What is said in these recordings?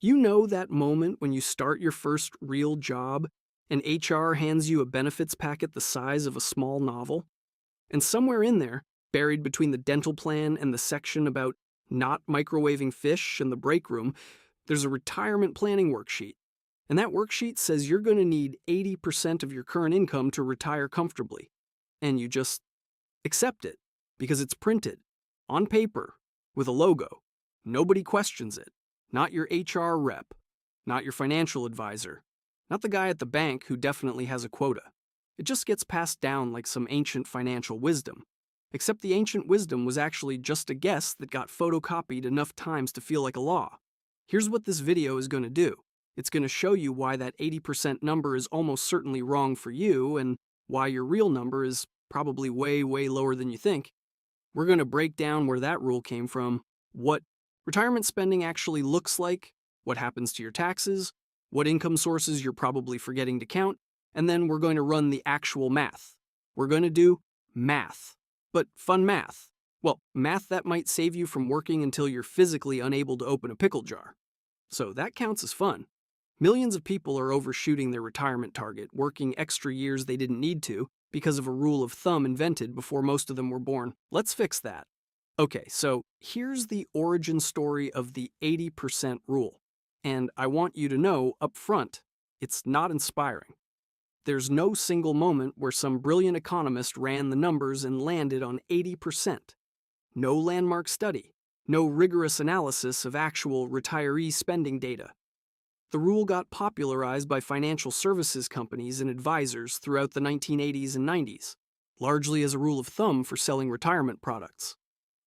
You know that moment when you start your first real job and HR hands you a benefits packet the size of a small novel? And somewhere in there, buried between the dental plan and the section about not microwaving fish in the break room, there's a retirement planning worksheet. And that worksheet says you're going to need 80% of your current income to retire comfortably. And you just accept it because it's printed on paper with a logo. Nobody questions it. Not your HR rep, not your financial advisor, not the guy at the bank who definitely has a quota. It just gets passed down like some ancient financial wisdom. Except the ancient wisdom was actually just a guess that got photocopied enough times to feel like a law. Here's what this video is going to do. It's going to show you why that 80% number is almost certainly wrong for you and why your real number is probably way, way lower than you think. We're going to break down where that rule came from, what retirement spending actually looks like, what happens to your taxes, what income sources you're probably forgetting to count, and then we're going to run the actual math. We're going to do math, but fun math. Well, math that might save you from working until you're physically unable to open a pickle jar. So that counts as fun. Millions of people are overshooting their retirement target, working extra years they didn't need to because of a rule of thumb invented before most of them were born. Let's fix that. Okay, so here's the origin story of the 80% rule. And I want you to know up front, it's not inspiring. There's no single moment where some brilliant economist ran the numbers and landed on 80%. No landmark study, no rigorous analysis of actual retiree spending data. The rule got popularized by financial services companies and advisors throughout the 1980s and 90s, largely as a rule of thumb for selling retirement products.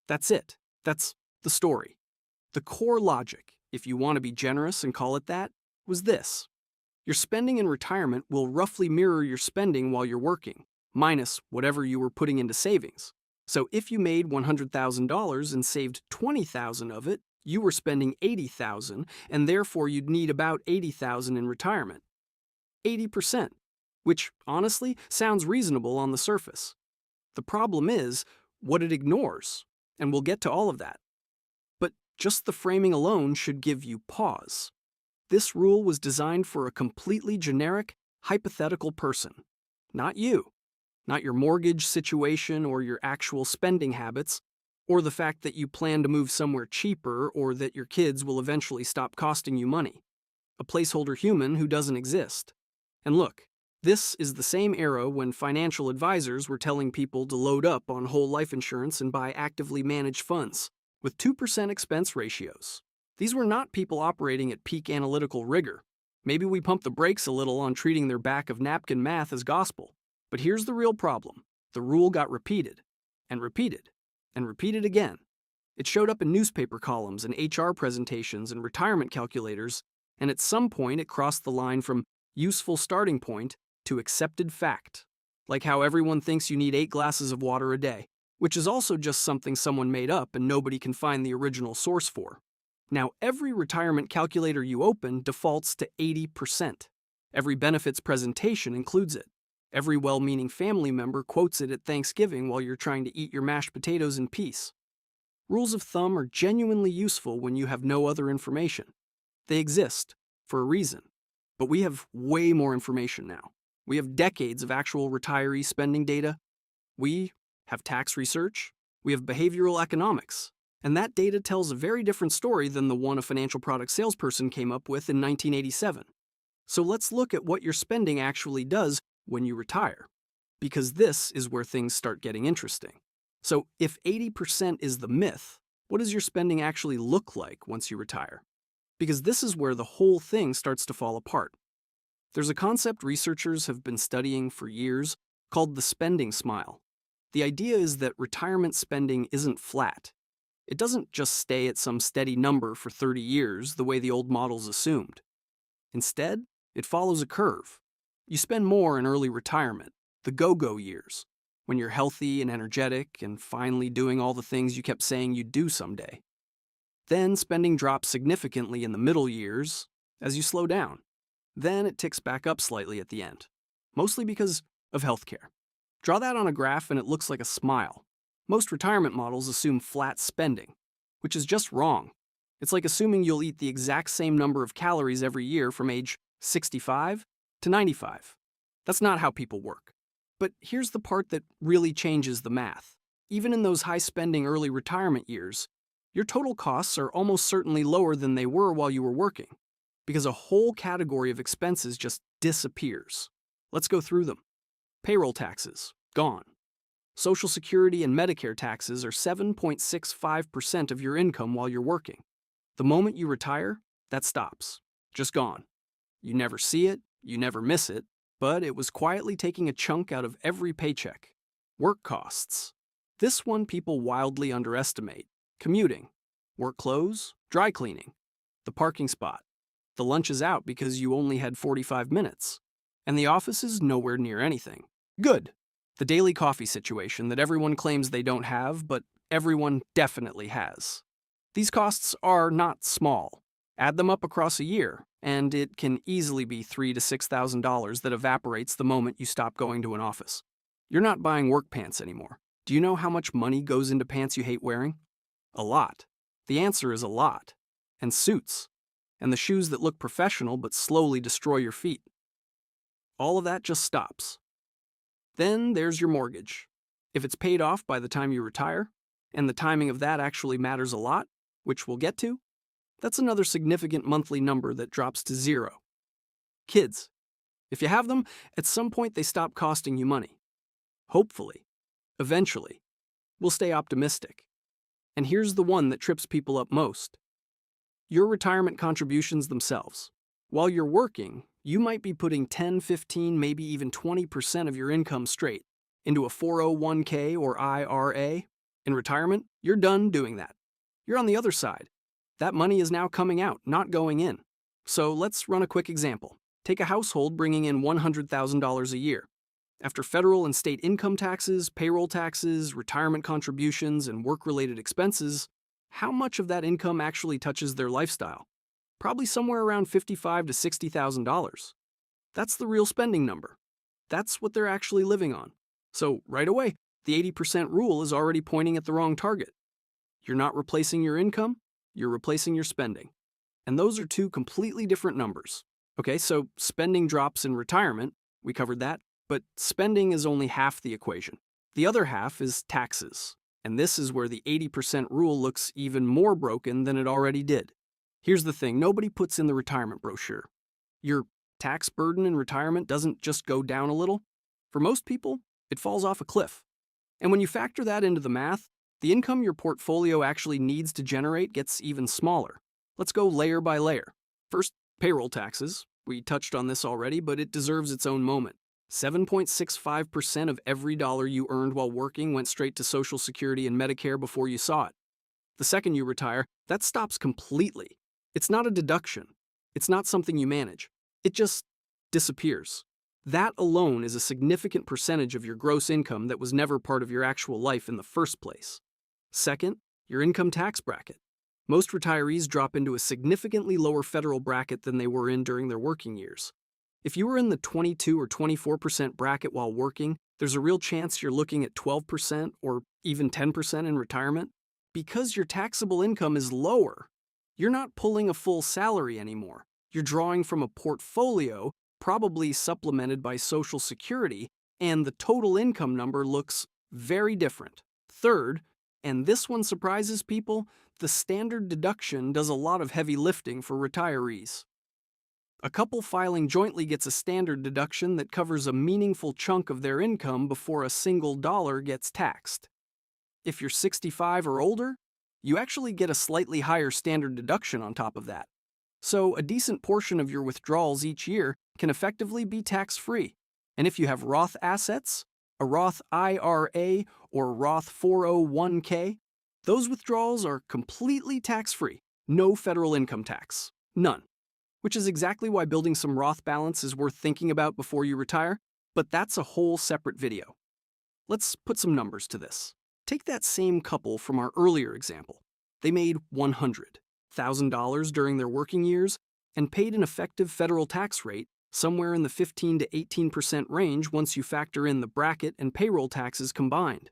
That's it. That's the story. The core logic, if you want to be generous and call it that, was this. Your spending in retirement will roughly mirror your spending while you're working, minus whatever you were putting into savings. So if you made $100,000 and saved $20,000 of it, you were spending $80,000, and therefore you'd need about $80,000 in retirement. 80%, which honestly sounds reasonable on the surface. The problem is what it ignores, and we'll get to all of that. But just the framing alone should give you pause. This rule was designed for a completely generic, hypothetical person. Not you. Not your mortgage situation or your actual spending habits, or the fact that you plan to move somewhere cheaper or that your kids will eventually stop costing you money. A placeholder human who doesn't exist. And look, this is the same era when financial advisors were telling people to load up on whole life insurance and buy actively managed funds with 2% expense ratios. These were not people operating at peak analytical rigor. Maybe we pumped the brakes a little on treating their back of napkin math as gospel. But here's the real problem. The rule got repeated, and repeated, and repeated again. It showed up in newspaper columns and HR presentations and retirement calculators, and at some point it crossed the line from useful starting point to accepted fact. Like how everyone thinks you need 8 glasses of water a day, which is also just something someone made up and nobody can find the original source for. Now, every retirement calculator you open defaults to 80%. Every benefits presentation includes it. Every well-meaning family member quotes it at Thanksgiving while you're trying to eat your mashed potatoes in peace. Rules of thumb are genuinely useful when you have no other information. They exist for a reason. But we have way more information now. We have decades of actual retiree spending data. We have tax research. We have behavioral economics. And that data tells a very different story than the one a financial product salesperson came up with in 1987. So let's look at what your spending actually does when you retire, because this is where things start getting interesting. So if 80% is the myth, what does your spending actually look like once you retire? Because this is where the whole thing starts to fall apart. There's a concept researchers have been studying for years called the spending smile. The idea is that retirement spending isn't flat. It doesn't just stay at some steady number for 30 years the way the old models assumed. Instead, it follows a curve. You spend more in early retirement, the go-go years, when you're healthy and energetic and finally doing all the things you kept saying you'd do someday. Then spending drops significantly in the middle years as you slow down. Then it ticks back up slightly at the end, mostly because of healthcare. Draw that on a graph and it looks like a smile. Most retirement models assume flat spending, which is just wrong. It's like assuming you'll eat the exact same number of calories every year from age 65 to 95. That's not how people work. But here's the part that really changes the math. Even in those high-spending early retirement years, your total costs are almost certainly lower than they were while you were working, because a whole category of expenses just disappears. Let's go through them. Payroll taxes, gone. Social Security and Medicare taxes are 7.65% of your income while you're working. The moment you retire, that stops. Just gone. You never see it, you never miss it, but it was quietly taking a chunk out of every paycheck. Work costs. This one people wildly underestimate. Commuting, work clothes, dry cleaning, the parking spot. The lunch is out because you only had 45 minutes. And the office is nowhere near anything. Good. The daily coffee situation that everyone claims they don't have, but everyone definitely has. These costs are not small. Add them up across a year, and it can easily be $3,000 to $6,000 that evaporates the moment you stop going to an office. You're not buying work pants anymore. Do you know how much money goes into pants you hate wearing? A lot. The answer is a lot. And suits. And the shoes that look professional but slowly destroy your feet. All of that just stops. Then there's your mortgage. If it's paid off by the time you retire, and the timing of that actually matters a lot, which we'll get to, that's another significant monthly number that drops to zero. Kids. If you have them, at some point they stop costing you money. Hopefully. Eventually. We'll stay optimistic. And here's the one that trips people up most. Your retirement contributions themselves. While you're working, you might be putting 10, 15, maybe even 20% of your income straight into a 401k or IRA. In retirement, you're done doing that. You're on the other side. That money is now coming out, not going in. So let's run a quick example. Take a household bringing in $100,000 a year. After federal and state income taxes, payroll taxes, retirement contributions, and work-related expenses, how much of that income actually touches their lifestyle? Probably somewhere around $55,000 to $60,000. That's the real spending number. That's what they're actually living on. So right away, the 80% rule is already pointing at the wrong target. You're not replacing your income, you're replacing your spending. And those are two completely different numbers. Okay, so spending drops in retirement, we covered that, but spending is only half the equation. The other half is taxes. And this is where the 80% rule looks even more broken than it already did. Here's the thing, nobody puts in the retirement brochure. Your tax burden in retirement doesn't just go down a little. For most people, it falls off a cliff. And when you factor that into the math, the income your portfolio actually needs to generate gets even smaller. Let's go layer by layer. First, payroll taxes. We touched on this already, but it deserves its own moment. 7.65% of every dollar you earned while working went straight to Social Security and Medicare before you saw it. The second you retire, that stops completely. It's not a deduction. It's not something you manage. It just disappears. That alone is a significant percentage of your gross income that was never part of your actual life in the first place. Second, your income tax bracket. Most retirees drop into a significantly lower federal bracket than they were in during their working years. If you were in the 22 or 24% bracket while working, there's a real chance you're looking at 12% or even 10% in retirement. Because your taxable income is lower, you're not pulling a full salary anymore. You're drawing from a portfolio, probably supplemented by Social Security, and the total income number looks very different. Third, and this one surprises people, the standard deduction does a lot of heavy lifting for retirees. A couple filing jointly gets a standard deduction that covers a meaningful chunk of their income before a single dollar gets taxed. If you're 65 or older, you actually get a slightly higher standard deduction on top of that. So a decent portion of your withdrawals each year can effectively be tax-free. And if you have Roth assets, a Roth IRA or Roth 401k, those withdrawals are completely tax-free. No federal income tax. None. Which is exactly why building some Roth balance is worth thinking about before you retire, but that's a whole separate video. Let's put some numbers to this. Take that same couple from our earlier example. They made $100,000 during their working years and paid an effective federal tax rate somewhere in the 15 to 18% range once you factor in the bracket and payroll taxes combined.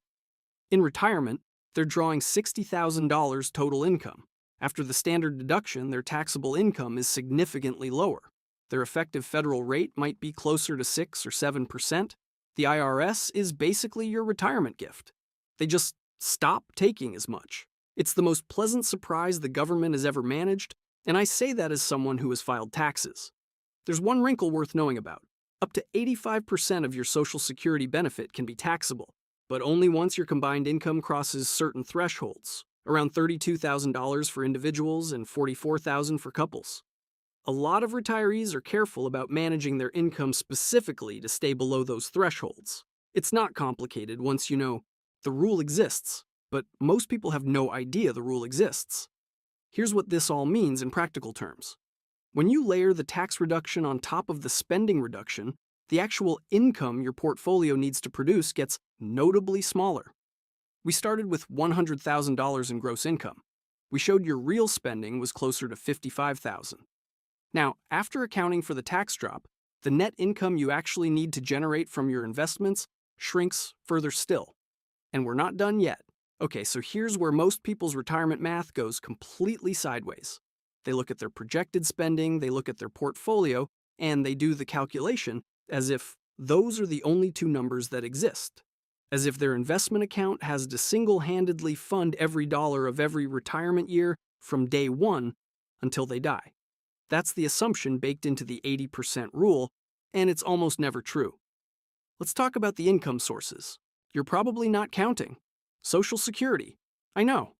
In retirement, they're drawing $60,000 total income. After the standard deduction, their taxable income is significantly lower. Their effective federal rate might be closer to 6 or 7%. The IRS is basically your retirement gift. They just stop taking as much. It's the most pleasant surprise the government has ever managed, and I say that as someone who has filed taxes. There's one wrinkle worth knowing about. Up to 85% of your Social Security benefit can be taxable, but only once your combined income crosses certain thresholds, around $32,000 for individuals and $44,000 for couples. A lot of retirees are careful about managing their income specifically to stay below those thresholds. It's not complicated once you know the rule exists, but most people have no idea the rule exists. Here's what this all means in practical terms. When you layer the tax reduction on top of the spending reduction, the actual income your portfolio needs to produce gets notably smaller. We started with $100,000 in gross income. We showed your real spending was closer to $55,000. Now, after accounting for the tax drop, the net income you actually need to generate from your investments shrinks further still. And we're not done yet. Okay, so here's where most people's retirement math goes completely sideways. They look at their projected spending, they look at their portfolio, and they do the calculation as if those are the only two numbers that exist. As if their investment account has to single-handedly fund every dollar of every retirement year from day one until they die. That's the assumption baked into the 80% rule, and it's almost never true. Let's talk about the income sources. You're probably not counting. Social Security. I know.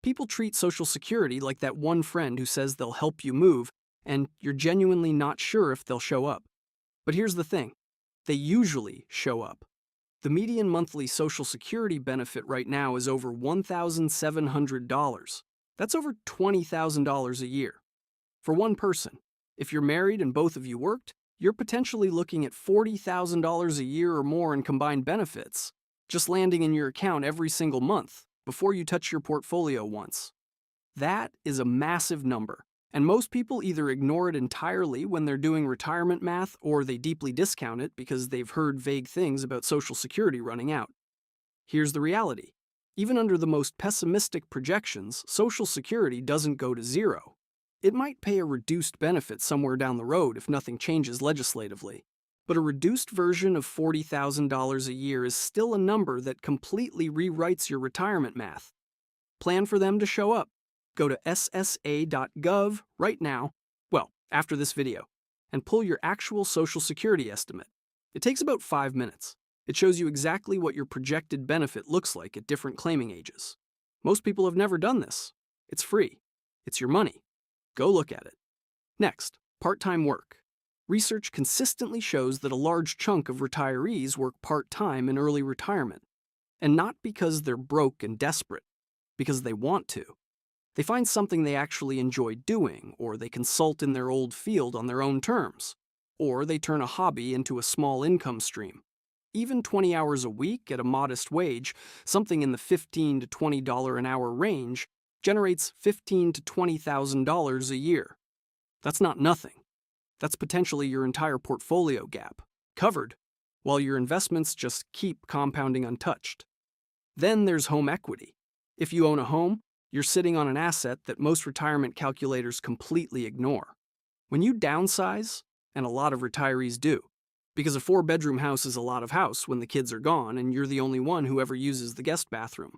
People treat Social Security like that one friend who says they'll help you move, and you're genuinely not sure if they'll show up. But here's the thing. They usually show up. The median monthly Social Security benefit right now is over $1,700. That's over $20,000 a year. For one person, if you're married and both of you worked, you're potentially looking at $40,000 a year or more in combined benefits, just landing in your account every single month before you touch your portfolio once. That is a massive number, and most people either ignore it entirely when they're doing retirement math or they deeply discount it because they've heard vague things about Social Security running out. Here's the reality. Even under the most pessimistic projections, Social Security doesn't go to zero. It might pay a reduced benefit somewhere down the road if nothing changes legislatively. But a reduced version of $40,000 a year is still a number that completely rewrites your retirement math. Plan for them to show up. Go to ssa.gov right now, well, after this video, and pull your actual Social Security estimate. It takes about 5 minutes. It shows you exactly what your projected benefit looks like at different claiming ages. Most people have never done this. It's free. It's your money. Go look at it. Next, part-time work. Research consistently shows that a large chunk of retirees work part-time in early retirement, and not because they're broke and desperate, because they want to. They find something they actually enjoy doing, or they consult in their old field on their own terms, or they turn a hobby into a small income stream. Even 20 hours a week at a modest wage, something in the $15 to $20 an hour range, generates $15,000 to $20,000 a year. That's not nothing. That's potentially your entire portfolio gap, covered, while your investments just keep compounding untouched. Then there's home equity. If you own a home, you're sitting on an asset that most retirement calculators completely ignore. When you downsize, and a lot of retirees do, because a 4-bedroom house is a lot of house when the kids are gone and you're the only one who ever uses the guest bathroom,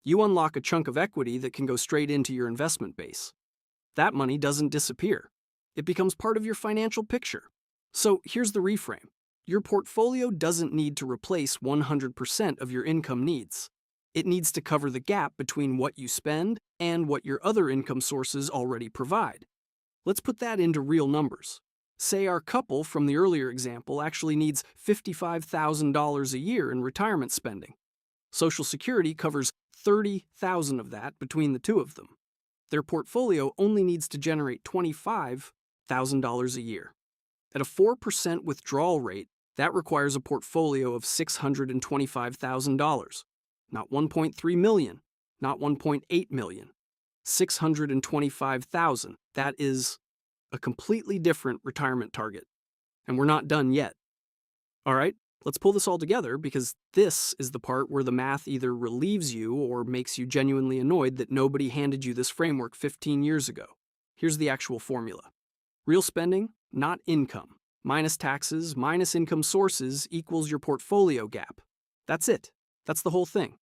you unlock a chunk of equity that can go straight into your investment base. That money doesn't disappear. It becomes part of your financial picture. So here's the reframe. Your portfolio doesn't need to replace 100% of your income needs. It needs to cover the gap between what you spend and what your other income sources already provide. Let's put that into real numbers. Say our couple from the earlier example actually needs $55,000 a year in retirement spending. Social Security covers $30,000 of that between the two of them. Their portfolio only needs to generate $25,000 a year. At a 4% withdrawal rate, that requires a portfolio of $625,000. Not $1.3 million, not $1.8 million. $625,000. That is a completely different retirement target. And we're not done yet. All right, Let's pull this all together because this is the part where the math either relieves you or makes you genuinely annoyed that nobody handed you this framework 15 years ago. Here's the actual formula. Real spending, not income, minus taxes, minus income sources equals your portfolio gap. That's it. That's the whole thing.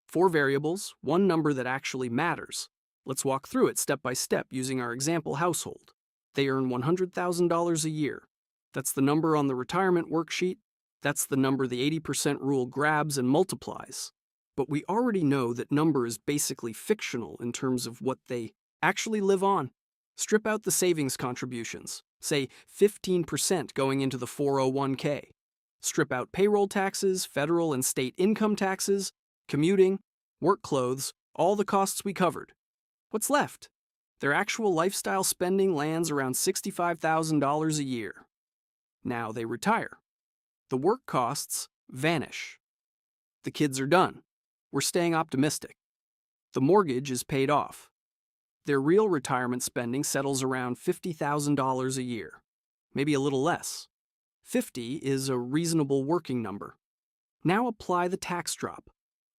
4 variables, one number that actually matters. Let's walk through it step by step using our example household. They earn $100,000 a year. That's the number on the retirement worksheet. That's the number the 80% rule grabs and multiplies. But we already know that number is basically fictional in terms of what they actually live on. Strip out the savings contributions, say 15% going into the 401k. Strip out payroll taxes, federal and state income taxes, commuting, work clothes, all the costs we covered. What's left? Their actual lifestyle spending lands around $65,000 a year. Now they retire. The work costs vanish. The kids are done. We're staying optimistic. The mortgage is paid off. Their real retirement spending settles around $50,000 a year, maybe a little less. 50 is a reasonable working number. Now apply the tax drop.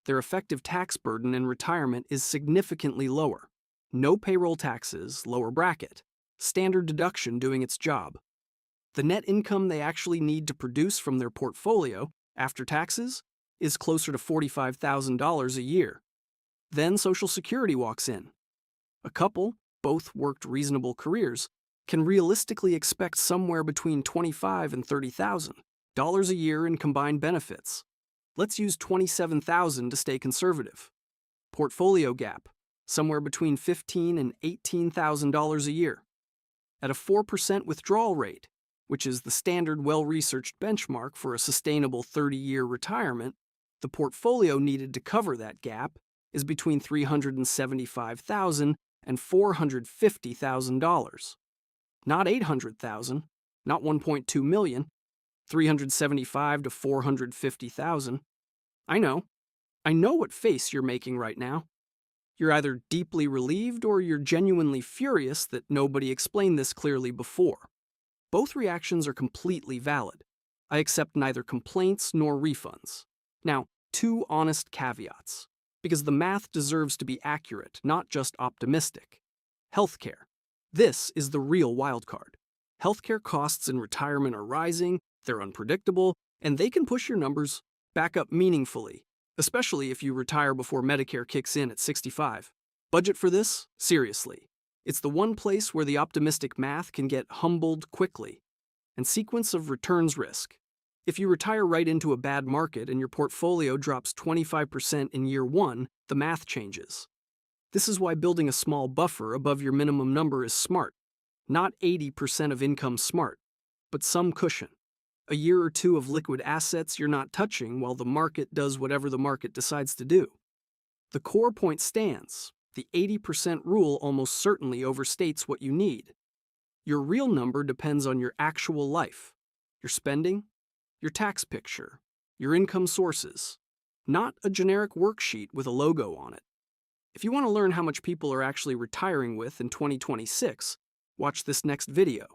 Their effective tax burden in retirement is significantly lower. No payroll taxes, lower bracket. Standard deduction doing its job. The net income they actually need to produce from their portfolio, after taxes, is closer to $45,000 a year. Then Social Security walks in. A couple, both worked reasonable careers, can realistically expect somewhere between $25,000 and $30,000 a year in combined benefits. Let's use $27,000 to stay conservative. Portfolio gap, somewhere between $15,000 and $18,000 a year. At a 4% withdrawal rate, which is the standard well-researched benchmark for a sustainable 30-year retirement, the portfolio needed to cover that gap is between $375,000 and $450,000. Not $800,000, not $1.2 million, $375,000 to $450,000. I know what face you're making right now. You're either deeply relieved or you're genuinely furious that nobody explained this clearly before. Both reactions are completely valid. I accept neither complaints nor refunds. Now, 2 honest caveats, because the math deserves to be accurate, not just optimistic. Healthcare. This is the real wildcard. Healthcare costs in retirement are rising, they're unpredictable, and they can push your numbers back up meaningfully, especially if you retire before Medicare kicks in at 65. Budget for this? Seriously. It's the one place where the optimistic math can get humbled quickly. And sequence of returns risk. If you retire right into a bad market and your portfolio drops 25% in year 1, the math changes. This is why building a small buffer above your minimum number is smart. Not 80% of income smart, but some cushion. A year or 2 of liquid assets you're not touching while the market does whatever the market decides to do. The core point stands. The 80% rule almost certainly overstates what you need. Your real number depends on your actual life, your spending, your tax picture, your income sources, not a generic worksheet with a logo on it. If you want to learn how much people are actually retiring with in 2026, watch this next video.